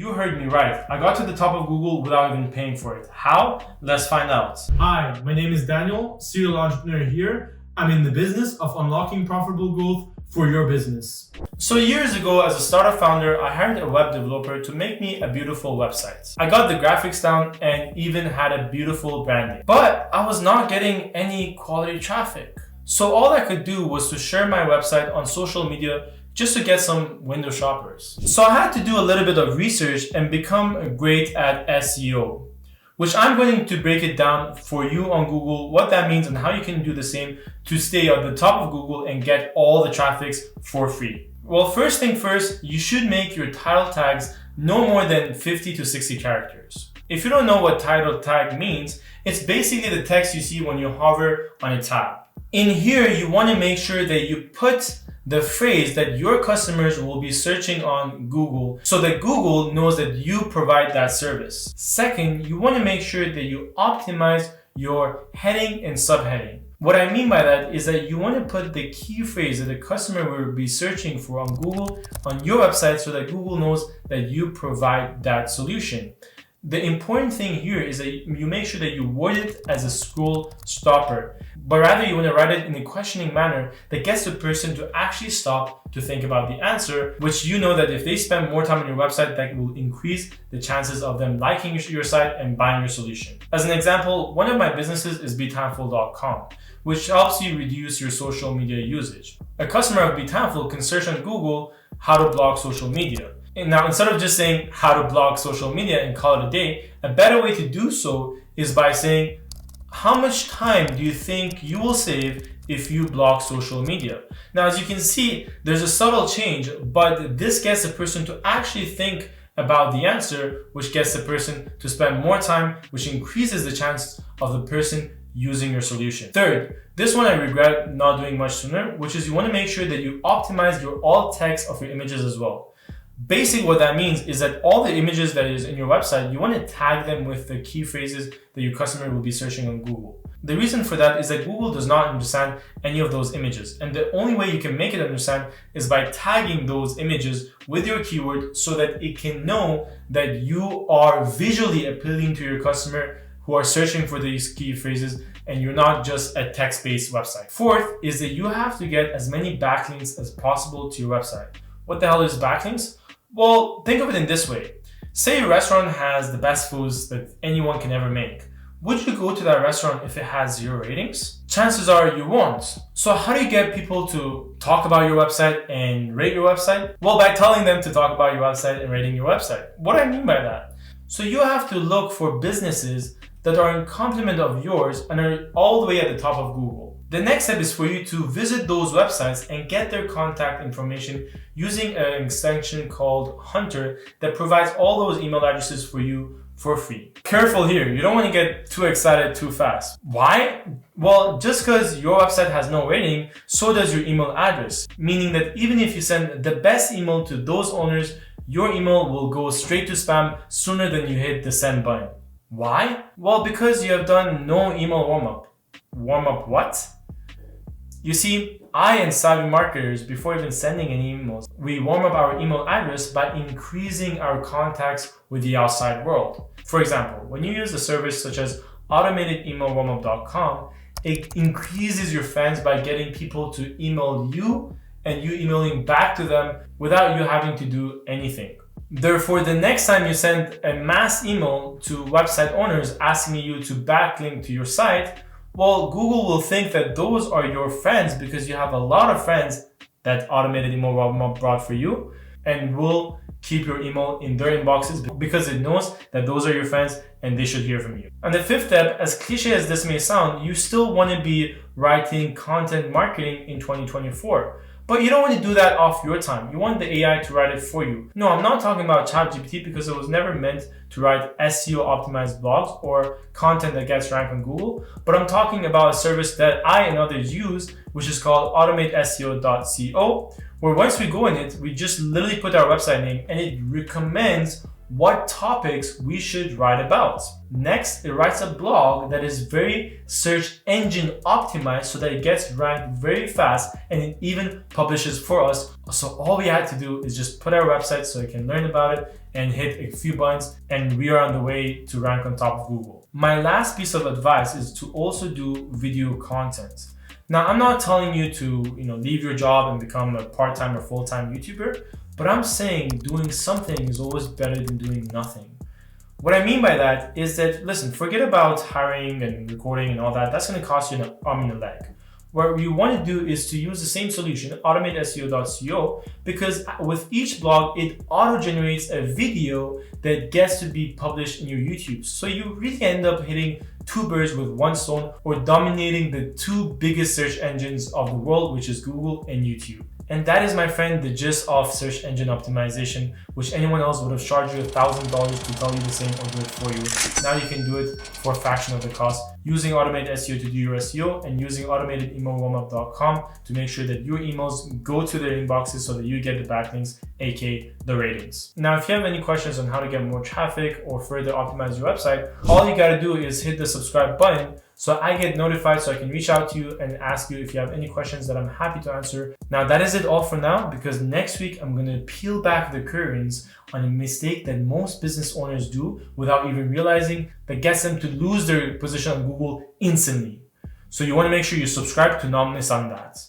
You heard me right. I got to the top of Google without even paying for it. How? Let's find out. Hi, my name is Daniel, serial entrepreneur here. I'm in the business of unlocking profitable growth for your business. So years ago, as a startup founder, I hired a web developer to make me a beautiful website. I got the graphics down and even had a beautiful branding. But I was not getting any quality traffic. So all I could do was to share my website on social media just to get some window shoppers. So I had to do a little bit of research and become great at SEO, which I'm going to break it down for you on Google, what that means and how you can do the same to stay at the top of Google and get all the traffics for free. Well, first thing first, you should make your title tags no more than 50 to 60 characters. If you don't know what title tag means, it's basically the text you see when you hover on a tab. In here, you want to make sure that you put the phrase that your customers will be searching on Google so that Google knows that you provide that service. Second, you want to make sure that you optimize your heading and subheading. What I mean by that is that you want to put the key phrase that the customer will be searching for on Google on your website so that Google knows that you provide that solution. The important thing here is that you make sure that you word it as a scroll stopper, but rather you want to write it in a questioning manner that gets the person to actually stop to think about the answer, which you know that if they spend more time on your website, that will increase the chances of them liking your site and buying your solution. As an example, one of my businesses is BeThankful.com, which helps you reduce your social media usage. A customer of BeThankful can search on Google how to blog social media. And now, instead of just saying how to blog social media and call it a day, a better way to do so is by saying, how much time do you think you will save if you blog social media? Now, as you can see, there's a subtle change, but this gets the person to actually think about the answer, which gets the person to spend more time, which increases the chance of the person using your solution. Third, this one I regret not doing much sooner, which is you want to make sure that you optimize your alt text of your images as well. Basically, what that means is that all the images that is in your website, you want to tag them with the key phrases that your customer will be searching on Google. The reason for that is that Google does not understand any of those images. And the only way you can make it understand is by tagging those images with your keyword so that it can know that you are visually appealing to your customer who are searching for these key phrases and you're not just a text-based website. Fourth is that you have to get as many backlinks as possible to your website. What the hell is backlinks? Well, think of it in this way. Say a restaurant has the best foods that anyone can ever make. Would you go to that restaurant if it has 0 ratings? Chances are you won't. So how do you get people to talk about your website and rate your website? Well, by telling them to talk about your website and rating your website. What do I mean by that? So you have to look for businesses that are in complement of yours and are all the way at the top of Google. The next step is for you to visit those websites and get their contact information using an extension called Hunter that provides all those email addresses for you for free. Careful here, you don't want to get too excited too fast. Why? Well, just because your website has no rating, so does your email address, meaning that even if you send the best email to those owners, your email will go straight to spam sooner than you hit the send button. Why? Well, because you have done no email warm-up. Warm-up what? You see, I and savvy marketers, before even sending any emails, we warm up our email address by increasing our contacts with the outside world. For example, when you use a service such as automatedemailwarmup.com, it increases your fans by getting people to email you and you emailing back to them without you having to do anything. Therefore, the next time you send a mass email to website owners asking you to backlink to your site, well, Google will think that those are your friends because you have a lot of friends that automated email warmup brought for you and will keep your email in their inboxes because it knows that those are your friends and they should hear from you. And the fifth step, as cliche as this may sound, you still want to be writing content marketing in 2024. But you don't want to do that off your time. You want the AI to write it for you. No, I'm not talking about ChatGPT because it was never meant to write SEO optimized blogs or content that gets ranked on Google. But I'm talking about a service that I and others use, which is called automateseo.co, where once we go in it, we just literally put our website name and it recommends what topics we should write about. Next, it writes a blog that is very search engine optimized so that it gets ranked very fast and it even publishes for us. So all we had to do is just put our website so it can learn about it and hit a few buttons, and we are on the way to rank on top of Google. My last piece of advice is to also do video content. Now, I'm not telling you to, leave your job and become a part-time or full-time YouTuber, but I'm saying doing something is always better than doing nothing. What I mean by that is that, listen, forget about hiring and recording and all that. That's going to cost you an arm and a leg. What you want to do is to use the same solution, automateseo.co, because with each blog, it auto-generates a video that gets to be published in your YouTube. So you really end up hitting two birds with one stone, or dominating the two biggest search engines of the world, which is Google and YouTube. And that is, my friend, the gist of search engine optimization, which anyone else would have charged you $1,000 to tell you the same or do it for you. Now you can do it for a fraction of the cost, using Automated SEO to do your SEO and using automatedemailwarmup.com to make sure that your emails go to their inboxes so that you get the backlinks, aka the ratings. Now, if you have any questions on how to get more traffic or further optimize your website, all you gotta do is hit the subscribe button so I get notified, so I can reach out to you and ask you if you have any questions that I'm happy to answer. Now, that is it all for now, because next week I'm gonna peel back the curtains on a mistake that most business owners do without even realizing, that gets them to lose their position on Google instantly. So you wanna make sure you subscribe to not miss on that.